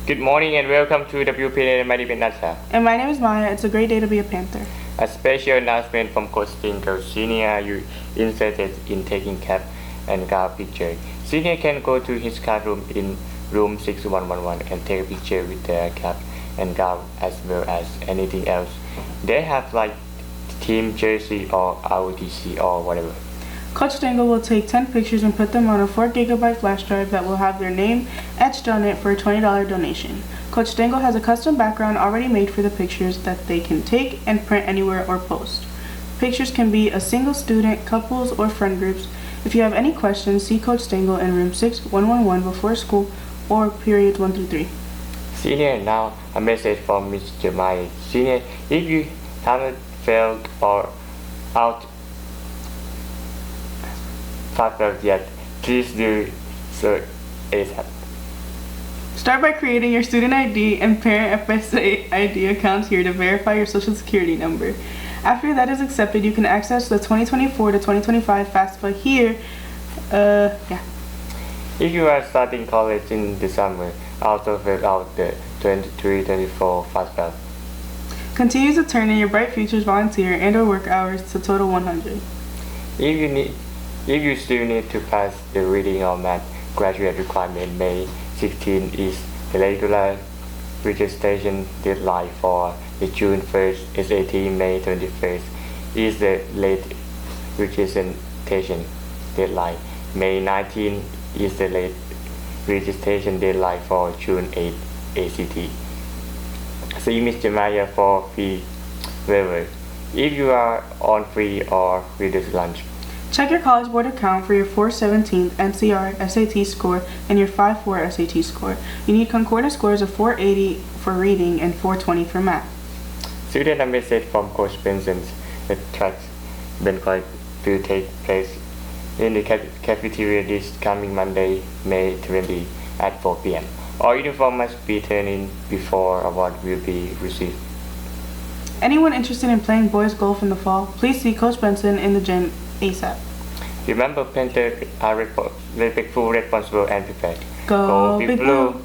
Good morning and welcome to WPN Madipin Nasa. And my name is Maya. It's a great day to be a Panther. A special announcement from Coach Stinker. Senior, you interested in taking cap and gown picture. Senior can go to his classroom in room 6111 and take a picture with their cap and gown as well as anything else. They have like team jersey or ROTC or whatever. Coach Dangle will take 10 pictures and put them on a 4GB flash drive that will have their name etched on it for a $20 donation. Coach Dangle has a custom background already made for the pictures that they can take and print anywhere or post. Pictures can be a single student, couples, or friend groups. If you have any questions, see Coach Dangle in room 6111 before school or periods 1 through 3. Senior, now a message from Mr. Mike. Senior, if you haven't failed or out yet, please do so ASAP. Start by creating your student ID and parent FSA ID accounts here to verify your social security number. After that is accepted, you can access the 2024 to 2025 FAFSA here. If you are starting college in the summer, also fill out the 23-24 FAFSA. Continue to turn in your Bright Futures volunteer and or work hours to total 100. If you still need to pass the reading or math graduate requirement, May 16 is the regular registration deadline for the June 1st SAT. May 21st is the late registration deadline. May 19 is the late registration deadline for June 8 ACT. See Mr. Maya for fee waiver if you are on free or reduced lunch. Check your College Board account for your 417 NCR SAT score and your 5-4 SAT score. You need concordant scores of 480 for reading and 420 for math. Student a message from Coach Benson's. The track Bencoy will take place in the cafeteria this coming Monday, May 20 at 4 p.m. All uniform must be turned in before award will be received. Anyone interested in playing boys golf in the fall, please see Coach Benson in the gym ASAP. Remember, Panther are respectful, responsible, and prepared. Go Big Blue!